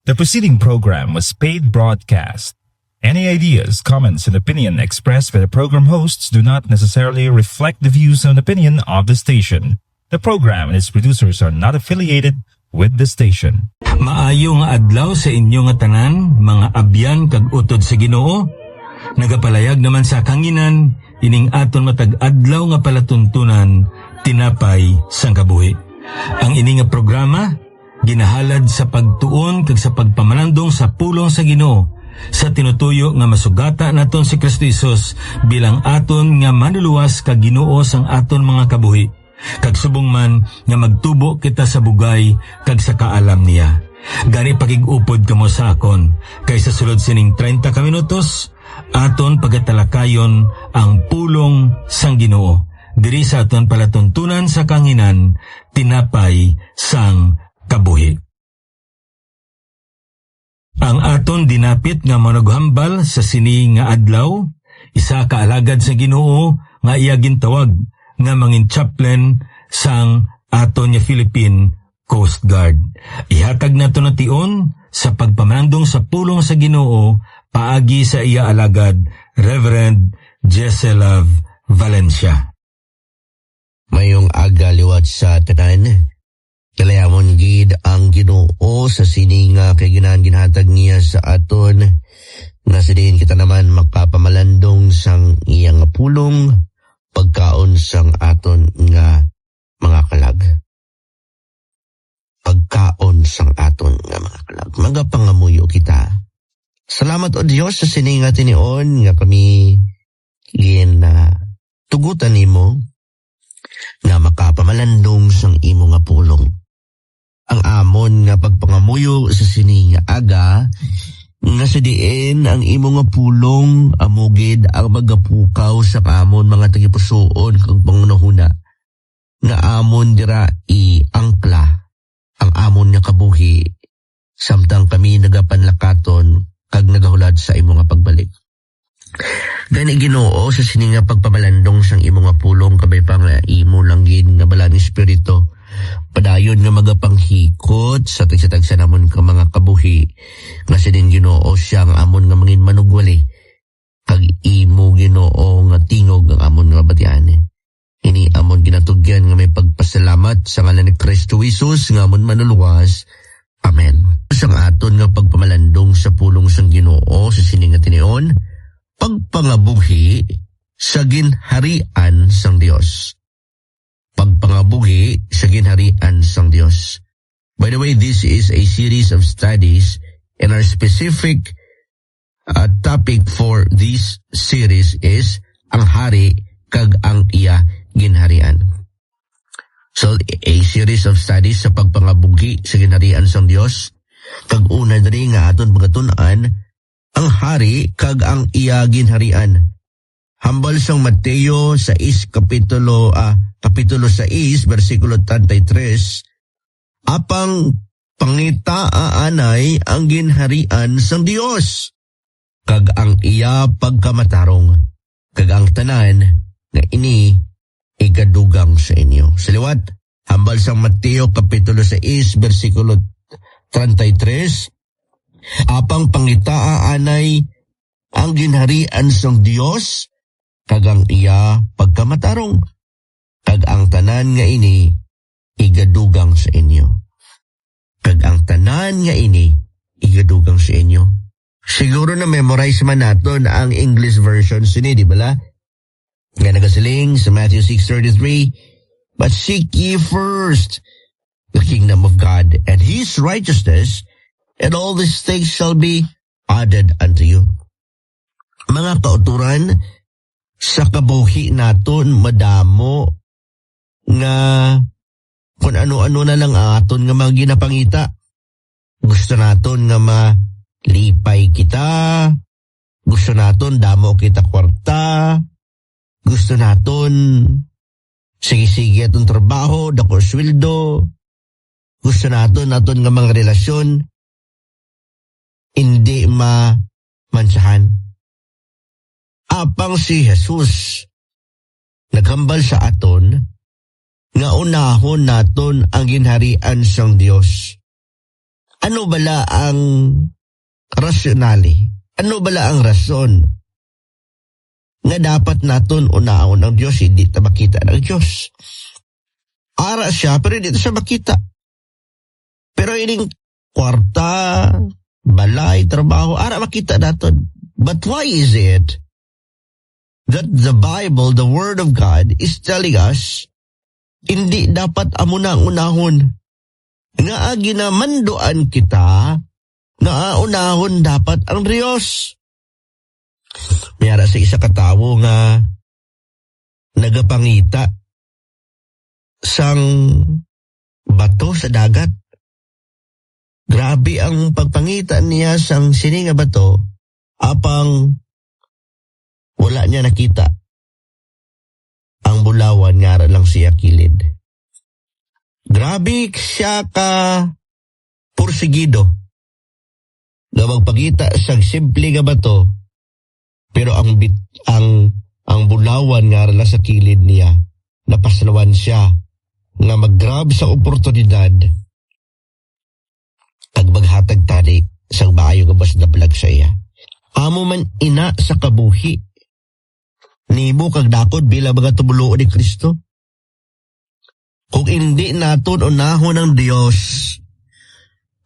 The preceding program was paid broadcast. Any ideas, comments, and opinion expressed by the program hosts do not necessarily reflect the views and opinion of the station. The program and its producers are not affiliated with the station. Maayo nga adlaw sa inyo nga tanan, mga abyan kag utod sa Ginoo. Nagapalayag naman sa kanginan, ining aton matag adlaw nga palatuntunan, tinapay sang kabuhi. Ang ini nga programa ginahalad sa pagtuon kag sa pagpamalandong sa pulong sa Ginoo, sa tinutuyo nga masugata naton si Kristo Jesus bilang aton nga manuluwas kag Ginoo sang aton mga kabuhi, kag subong man nga magtubo kita sa bugay kag sa kaalam niya. Gani pagig-upod kamo sa akon, kay sa sulod sining 30 ka minutos aton pagatalakayon ang pulong sang Ginoo diri sa aton palatuntunan sa kanginan, tinapay sang kabuhi. Ang aton dinapit nga managhambal sa sini nga adlaw, isa ka alagad sa Ginoo nga iya gintawag nga mangin chaplain sang aton nga Philippine Coast Guard. Ihatag nato na tion sa pagpamandong sa pulong sa Ginoo paagi sa iya alagad, Reverend Jesselav Valencia. Mayong aga liwat sa tanan. Kalayamon gid ang Ginoo sa sini nga kay ginhatag niya sa aton, nga sa diin kita naman magpapamalandong sang iyang pulong, pagkaon sang aton nga mga kalag. Pagkaon sang aton nga mga kalag. Magapangamuyo kita. Salamat o Diyos sa sini nga tinion nga kami tugutan nimo nga makapamalandong sang imo nga pulong. Ang amon nga pagpangamuyo sa sini nga aga, nga sa diin ang imo nga pulong amugid ang magapukaw sa amon mga tagipusoon kag pangunahuna, nga amon dira angkla ang amon nga kabuhi, samtang kami nagapanlakaton kag nagahulad sa imo nga pagbalik. Gani Ginoo sa sini nga pagpamalandong sang imo nga pulong, kabay pa nga imo lang gid nga balang espiritu padayon nga magapanghikot sa tagsa-tagsa namon ka mga kabuhi, nga sa din Ginoo siyang amon nga mangin manugwali, kag imo Ginoo nga tingog ang amon nga batian. Ini amon ginatugyan nga may pagpasalamat sa ngalan ni Kristo Jesus nga amon manuluwas. Amen. Sang aton nga pagpamalandong sa pulong sang Ginoo sa sini nga tinion, pagpangabuhi sa ginharian sang Dios. Pagpangabuhi sa ginharian sang Dios. By the way, this is a series of studies, and our specific topic for this series is ang hari kag ang iya ginharian. So, a series of studies sa pagpangabuhi sa ginharian sang Dios. Kag una diri nga aton pagatunan ang hari kag ang iya ginharian. Hambal sang Mateo 6 kapitulo 6 bersikulo 33, apang pangitaaanay ang ginharian sang Dios kag ang iya pagkamatarong, kag ang tanan nga ini igadugang sa inyo. Sa liwat, hambal sang Mateo kapitulo 6 bersikulo 33, apang pangitaaanay ang ginharian sang Dios kag ang iya pagkamatarong, kag ang tanan nga ini igadugang sa inyo. Kag ang tanan nga ini igadugang sa inyo. Siguro na memorize man naton ang English version sini, di bala? Nga nagasiling sa Matthew 6:33, but seek ye first the kingdom of God and His righteousness, and all these things shall be added unto you. Mga kauturan, sa kabuhi naton madamo nga kung ano-ano na lang aton nga mga ginapangita. Gusto naton nga malipay kita, gusto naton damo kita kwarta, gusto naton sige-sige atong trabaho, dako sweldo, gusto naton nga mga relasyon hindi mansahan. Apang si Jesus naghambal sa aton nga unahon naton ang ginharian sang Dios. Ano bala ang rasyonali? Ano bala ang rason nga dapat naton unaon ang Diyos, hindi ta makita ng Diyos? Ara siya, pero hindi siya makita. Pero ining kwarta, balay, trabaho, ara makita naton. But why is it that the Bible, the Word of God, is telling us hindi dapat amo na ang unahon? Nga ginamanduan kita, nga unahon dapat ang Diyos. Mayara sa isa katawo nga nagapangita sang bato sa dagat. Grabe ang pagpangita niya sang sini nga bato, apang wala niya nakita ang bulawan nga lang siya kilid. Grabe siya ka pursigido na magpakita sa simple nga bato, pero ang bulawan nga lang sa kilid niya, napaslawan siya nga mag-grab sa oportunidad kag maghatag tali sang maayo nga bas na vlog sa iya. Amo man ina sa kabuhi, nimo kag dakod bilang mga tumulo ni Kristo. Kung hindi naton unahon ng Diyos,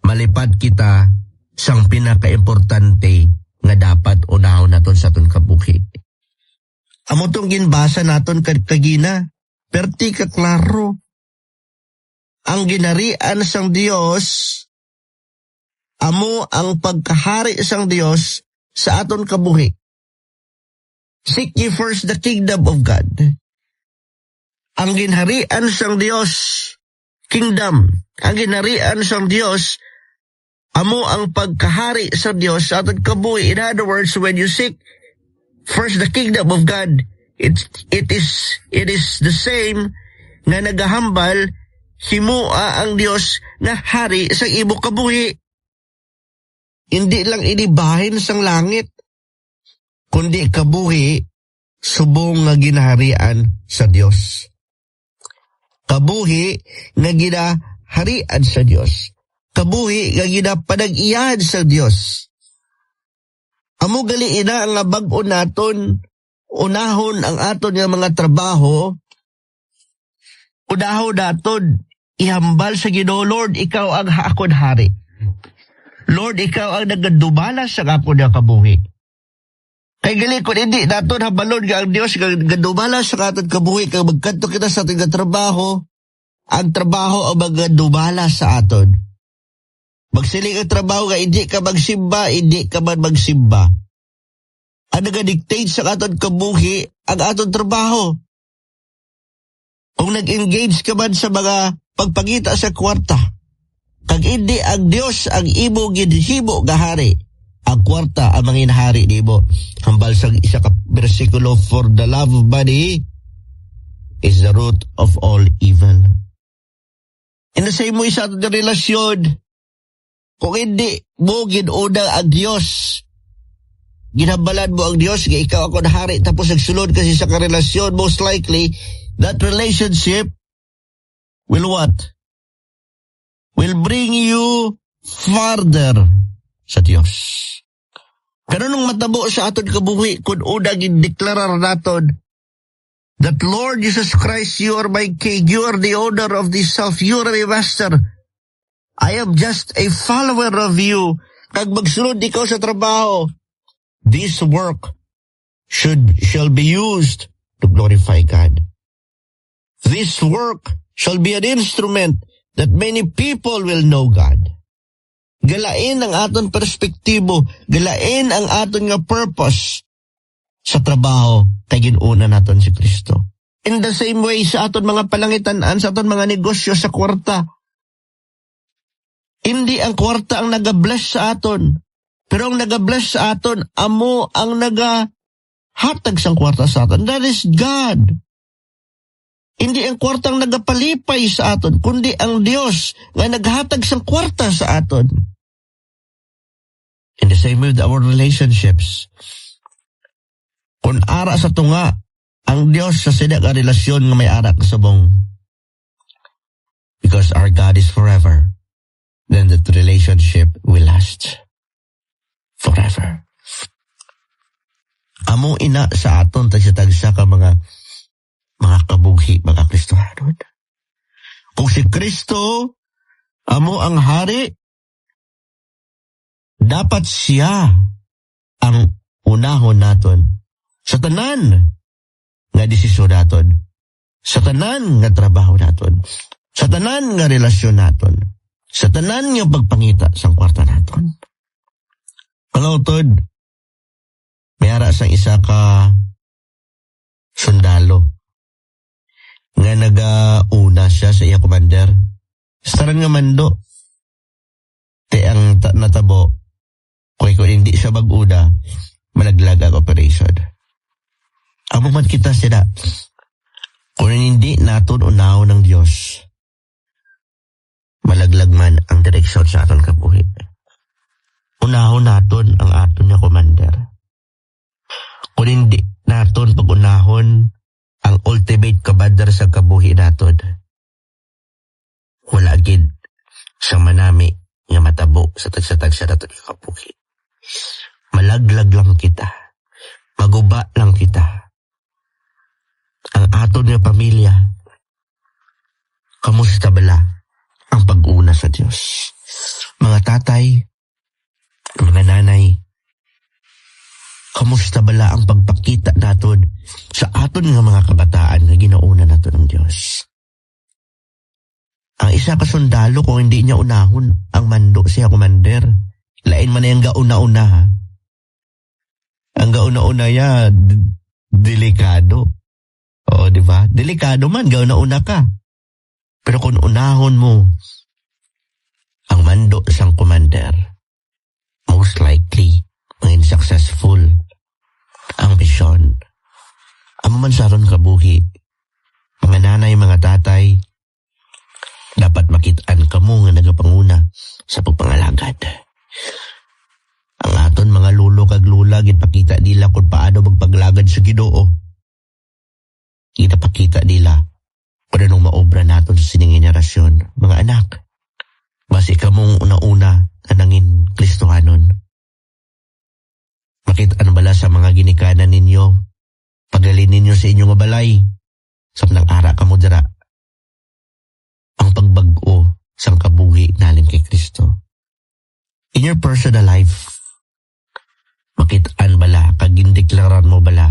malipad kita sang pinaka-importante nga dapat unahon naton sa aton kabuhi. Amo tong ginbasa naton kagina, perti ka klaro. Ang ginarian sang Diyos, amo ang pagkahari sang Diyos sa aton kabuhi. Seek ye first the kingdom of God. Ang ginharian sang Diyos, kingdom, ang ginharian sang Diyos, amo ang pagkahari sa Diyos sa aton kabuhi. In other words, when you seek first the kingdom of God, it is the same nga nagahambal himua ang Diyos na hari sa imo kabuhi. Hindi lang inibahin sang langit, kundi kabuhi subong nga ginaharian sa Diyos. Kabuhi nga ginaharian sa Diyos. Kabuhi nga ginapanag-iyan sa Diyos. Amo gali ina nga bag-o naton unahon ang aton nga mga trabaho, unahon naton ihambal sa Ginoo. Lord, ikaw ang akon hari. Lord, ikaw ang nagadumala sa akon nga kabuhi. Kay gali kung hindi naton habalon nga ang Dios nagadumala sa aton kabuhi, kay magkanto kita sa aton nga trabaho, ang trabaho ang magadumala sa aton. Magsiling ang trabaho nga hindi ka magsimba, hindi ka man magsimba. Ang nagadictate sa aton kabuhi ang aton trabaho. Kung nag-engage ka man sa mga pagpangita sa kwarta, kag hindi ang Dios ang imo ginhimo nga hari, ang kwarta ang manginhari nimo. Hambal sa isa ka bersikulo, for the love of money is the root of all evil. In the same way sa ating relasyon, kung hindi mo ginuna ang Diyos, ginhambalan mo ang Diyos, ikaw ako na hari, tapos nagsulod kasi sa karelasyon, most likely, that relationship will what? Will bring you farther sa Diyos. Pero nung matabo sa aton kabuhi, kung unang i-deklarar naton that Lord Jesus Christ, you are my King, you are the owner of this self, you are my master, I am just a follower of you. Kag magsunod ikaw sa trabaho, this work shall be used to glorify God. This work shall be an instrument that many people will know God. Galain ang aton perspektibo, galain ang aton nga purpose sa trabaho kay ginuna naton si Kristo. In the same way sa aton mga palangitan-an, sa aton mga negosyo sa kwarta, hindi ang kwarta ang nagabless sa aton, pero ang nagabless sa aton, amo ang nagahatag sang kwarta sa aton. That is God. Hindi ang kwartang nagapalipay sa aton, kundi ang Dios nga naghatag sang kwarta sa aton. In the same way with our relationships, kung ara sa tunga, ang Dios sa sida ka relasyon nga may ara kasabong. Because our God is forever. then that relationship will last forever. Amo ina sa aton tagsa-tagsa ka mga kabughi, mga Kristohanon. Kung si Kristo amo ang hari, dapat siya ang unahon naton sa tanan nga desisyon naton, sa tanan nga trabaho naton, sa tanan nga relasyon naton, sa tanan nga pagpangita sa kwarta naton. Kalotod, mayara sang isa ka sundalo nga nagauna siya sa iya commander. Sarang nga mando, te ang natabo, kung hindi siya mag-una, malaglag ang operation. Amo man kita sila, kung hindi naton unahon ng Diyos, malaglag man ang direksyon sa aton kabuhi. Unahon naton ang aton nga commander. Kung hindi naton pag-unahon ang ultimate commander sa kabuhi naton, wala gid sa manami nga matabo sa tagsa-tagsa naton nga kabuhi. Malaglag lang kita. Maguba lang kita. Ang aton nga pamilya, kamusta bala ang pag-una sa Diyos? Mga tatay, mga nanay, kamusta bala ang pagpakita naton sa aton nga mga kabataan nga ginauna naton ng Diyos? Ang isa ka sundalo, kung hindi niya unahon ang mando siya commander, lain man na yung gauna-una ha. Ang gauna-una niya, delikado. Oo, di ba? Delikado man, gauna-una ka. Pero kung unahon mo ang mando sang commander, most likely, maging successful ang mission. Amo man saron kabuhi, mga nanay, mga tatay, dapat makitaan kamo nga nagapanguna sa pagpangalagad. Ang aton mga lulo kag lula, ginpakita nila kung paano magpaglagad sa Ginoo. Ginapakita nila kung anong maobra naton sa sining henerasyon. Mga anak, basi kamong una-una na nangin Kristohanon. Makitaan bala sa mga ginikanan ninyo, pagdalin ninyo sa inyong balay, sa nang-ara kamo dira, ang pagbag-o sang kabuhi naling kay Kristo. In your personal life, makitaan bala, kagindeklaran mo bala,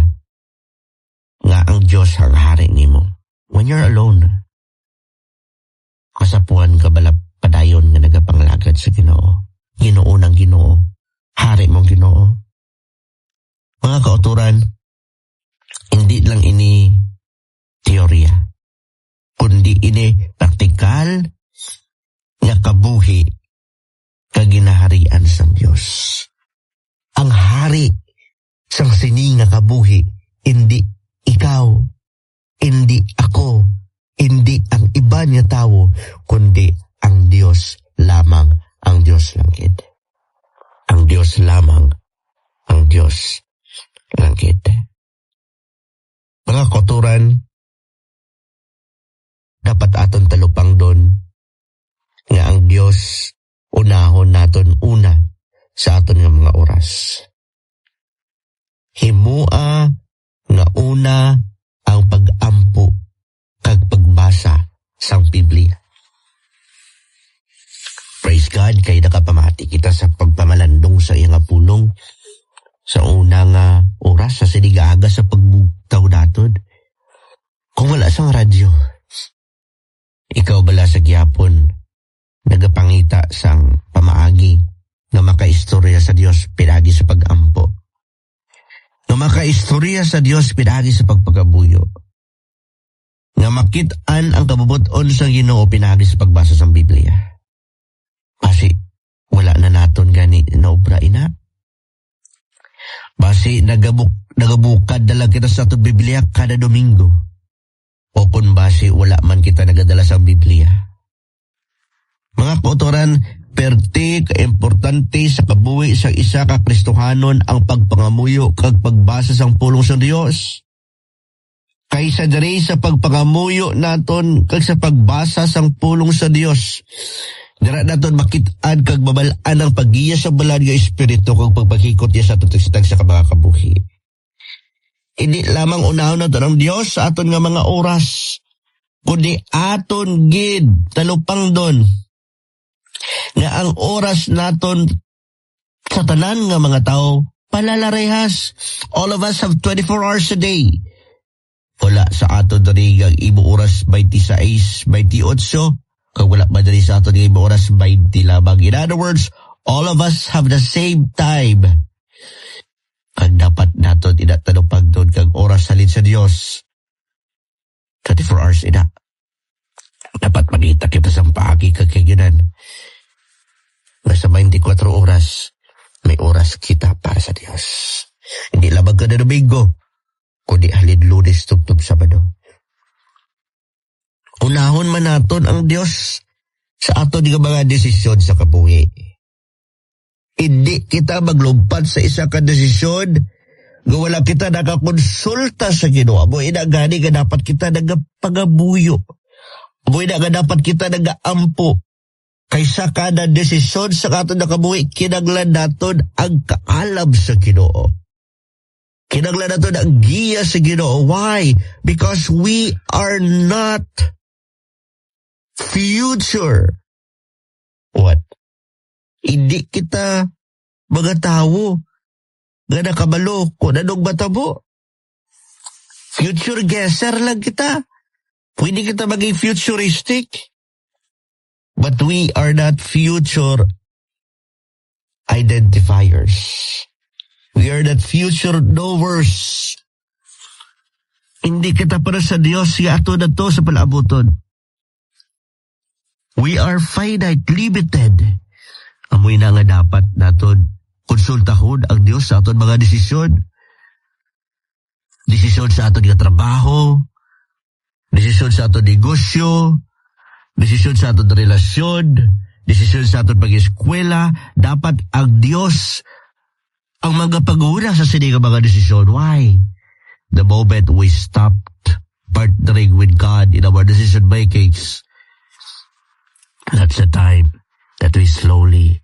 nga ang Diyos ang hari nimo. When you're alone, kasapuan ka bala padayon nga nagapanglagad sa Ginoo. Ginoo ng Ginoo, hari mong Ginoo. Mga kauturan, hindi lang ini teorya, kundi ini praktikal nga kabuhi kaginaharian sa Diyos. Ang hari sang sini nga kabuhi, hindi ikaw, hindi ako, hindi ang iba niya tao, kundi ang Diyos lamang, ang Diyos langit. Ang Diyos lamang, ang Diyos langit. Mga kauturan, dapat aton talupang doon nga ang Diyos unahon naton una sa aton nga mga oras. Himua nga una ang pag-ampo kag pagbasa sang Biblia. Praise God, kay nakapamati kita sa pagpamalandong sa iyang pulong sa unang oras sa sinigaga sa pagbugtaw naton. Kung wala sang radyo, ikaw bala sa gyapon nagapangita sang pamaagi nga makaistorya sa Dios pinagi sa pagampo, nga makaistorya sa Dios pinagi sa pagpagabuyo, nga makit-an ang kabubuton sa Ginoo pinagi sa pagbasa sa Biblia. Kasi wala na naton gani na obra ina. Basi nagabukad dala kita sa aton Biblia kada Domingo. O kung basi wala man kita nagadala sa Biblia. Mga kauturan, perti ka-importante sa kabuhi sa isa ka Kristohanon ang pagpangamuyo kag pagbasa sang pulong sa Dios. Kaysa diri sa pagpangamuyo naton kag sa pagbasa sang pulong sa Dios, Dira naton makit-an kag mabalaan ang paggiya sa balad nga espiritu kag pagpakikot niya sa aton sa mga kabuhi. Hindi lamang unahon naton ang Dios sa aton nga mga oras, kundi aton gid talupang don nga ang oras naton sa tanan nga mga tao palalarehas. All of us have 24 hours a day. Wala sa aton diri nga ibo oras 26, 28, kag wala ba diri sa aton nga ibo oras 20 labang. In other words, all of us have the same time. Kag dapat naton inatanupag doon kag oras salin sa Dios. 24 hours ina. Dapat magita kita sa paagi kag kagyanan. Nasa 24 oras, may oras kita para sa Dios. Hindi labag ka na Domingo, kundi halin Lunes tugtog Sabado. Unahon man naton ang Dios sa aton nga mga desisyon sa kabuhi. Hindi kita maglumpat sa isa ka desisyon nga wala kita nakakonsulta sa Ginoo. Amo ina gani nga dapat kita nagapagabuyo. Amo ina nga dapat kita nagaampo. Kaysa kada desisyon sa aton nga kabuhi, kinahanglan naton ang kaalam sa Ginoo. Kinahanglan naton ang giya sa Ginoo. Why? Because we are not future. What? Hindi kita mga tao nga nakabalo kung anong matabo. Future guesser lang kita. Pwede kita maging futuristic. But we are not future identifiers. We are not future knowers. Hindi kita para sa Dios nga ato na to sa palabuton. We are finite, limited. Amoy na nga dapat naton konsultahon ang Dios sa aton mga desisyon. Desisyon sa aton nga trabaho, desisyon sa aton negosyo, desisyon sa aton relasyon, desisyon sa aton pag-eskwela. Dapat ang Dios ang mga pag-uuna sa sini nga mga desisyon. Why? The moment we stopped partnering with God in our decision makings, that's the time that we slowly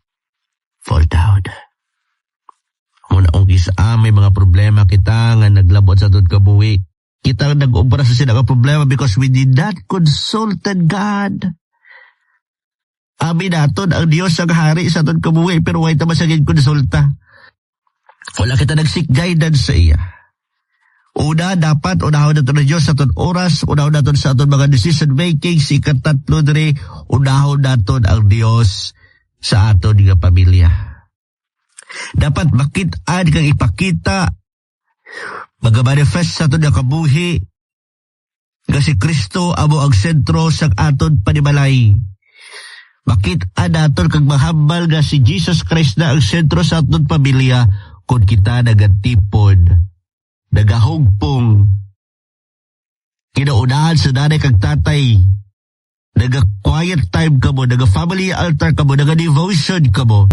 fall down. Muna kung kisa may mga problema kita nga naglabot sa aton kabuhi, kita nag-obra sa sila ka problema because we did not consulted God. Amin naton ang Dios ang hari sa aton kabuhi, pero why tama sa konsulta? Wala kita nag-seek guidance sa iya. Una, dapat unahon naton ang Dios sa aton oras, unahon naton sa aton mga decision making. Ikatatlo diri, unahon naton ang Dios sa aton nga pamilya. Dapat makit-an kang ipakita, mag-manifest sa aton nga kabuhi nga si Kristo amo ang sentro sa aton panimalay. Makit-an naton kag mahambal nga si Jesus Christ na ang sentro sa aton pamilya kung kita nagatipon, nagahugpong, kinaunahan sa nanay kag tatay, naga-quiet time ka mo, naga-family altar ka mo, naga-devotion ka mo.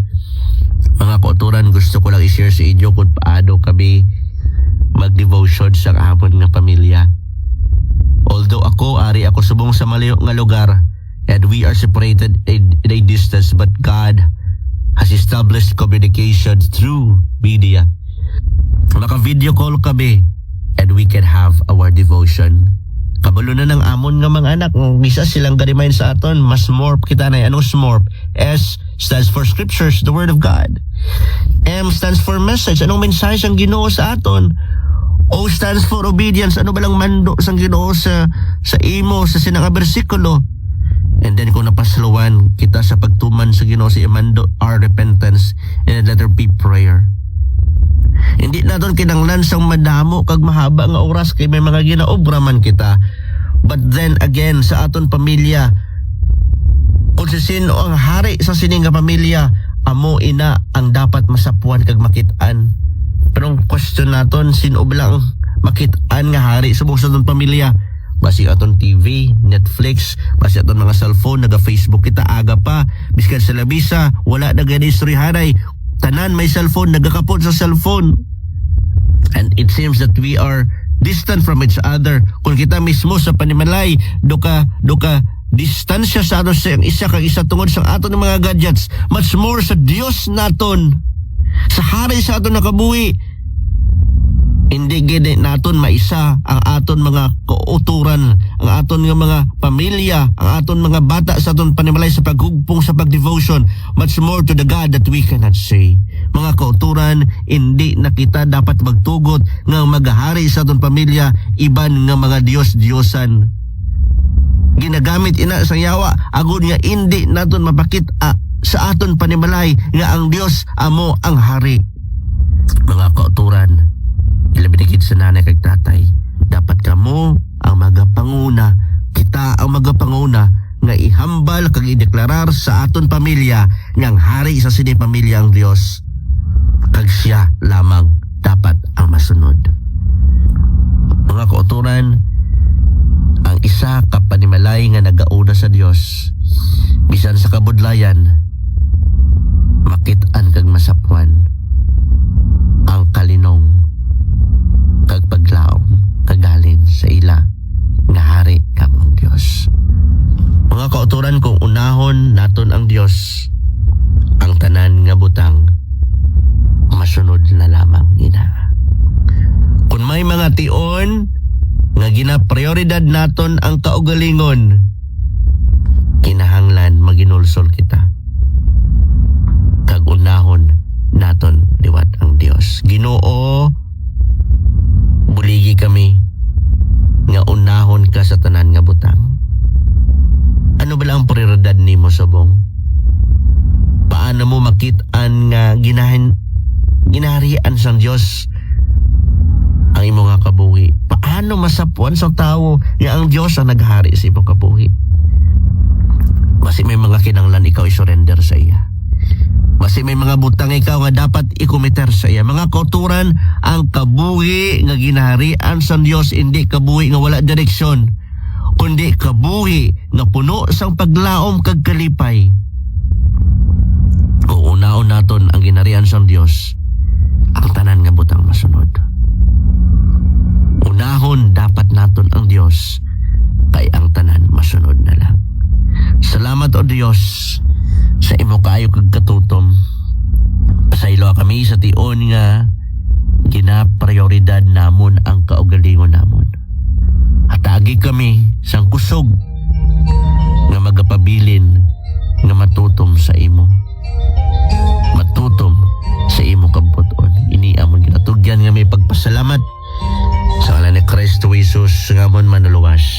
Mga kauturan, gusto ko lang i-share sa inyo kung paano kami mag-devotion sa amon nga pamilya. Although ari ako subong sa malayo nga lugar, and we are separated in a distance, but God has established communication through media. Maka-video call kami, and we can have our devotion. Kabalo na ng amon nga mga anak, bisa silang garimayin sa aton, mas more kita na. Anong smorp? S stands for scriptures, the word of God. M stands for message, anong mensahe ang Ginoo sa aton. O stands for obedience, ano ba lang mando sang Ginoo sa imo, sa sinang bersikulo. And then kung napasluwan kita sa pagtuman sa Ginoo sa imando, our repentance, and the letter P, prayer. Hindi naton kinanglan sang madamo kag mahaba nga oras kay may mga ginaobra man kita. But then again, sa aton pamilya, kung si sino ang hari sa sining nga pamilya, amo ina ang dapat masapuan kag makit-an. Pero ang question naton, sino ba lang makit-an nga hari sa buong aton pamilya? Basi aton TV, Netflix, basi aton mga cellphone, naga-Facebook kita aga pa, biskan sa labisa, wala na gani istoryahanay. Tanan may cellphone, nagakapot sa cellphone. And it seems that we are distant from each other. Kung kita mismo sa panimalay, doka distansya sa aton sa isa kag isa tungod sa aton mga gadgets, much more sa Dios naton, sa hari sa aton nakabuhi. Hindi gid naton maisa ang aton mga kauturan, ang aton nga mga pamilya, ang aton mga bata sa aton panimalay sa paghugpong sa pagdevotion, much more to the God that we cannot say. Mga kauturan, hindi na kita dapat magtugot nga maghahari sa aton pamilya iban nga mga Diyos-Diyosan. Ginagamit ina sa yawa agud nga hindi naton mapakit sa aton panimalay nga ang Dios amo ang hari. Mga kauturan, ilabinigid sa nanay kag tatay, dapat kamo ang magapanguna, kita ang magapanguna nga ihambal kag ideklarar sa aton pamilya nga ang hari sa sini pamilya ang Dios, kag siya lamang dapat ang masunod. Mga kauturan, ang isa ka panimalay nga nagauna sa Dios, bisan sa kabudlayan, makit-an kag masapwan ang kalinong kag paglaom kagalin sa ila nga hari kamong Dios. Mga kauturan, kung unahon naton ang Dios, ang tanan nga butang masunod na lamang ina. Kung may mga tion nga ginaprioridad naton ang kaugalingon, kinahanglan maginulsol kita kag unahon naton liwat ang Dios. Ginoo, buligi kami nga unahon ka sa tanan nga butang. Ano ba lang ang prioridad nimo subong? Paano mo makit-an nga ginaharian sang Dios ang imo nga kabuhi? Paano masapuan sa tao nga ang Dios ang naghari sa imong kabuhi? Basi may mga kinahanglan ikaw i-surrender sa iya. Basi may mga butang ikaw nga dapat i-committer sa iya. Mga kauturan, ang kabuhi nga ginaharian sa Dios, hindi kabuhi nga wala direksyon, kundi kabuhi nga puno sang paglaom kag kalipay. Kung unaon naton ang ginaharian sa Dios, ang tanan nga butang masunod. Unahon dapat naton ang Dios, kay ang tanan masunod na lang. Salamat o Dios sa imo kaayo kag katutom. Pasaylo kami sa tion nga ginaprioridad namon ang kaugalingon namon. Hatagi kami sang kusog nga magapabilin nga matutom sa imo. Matutom sa imo kabuton. Ini amon ginatugyan nga may pagpasalamat sa ngalan ni Kristo Jesus nga amon manuluwas.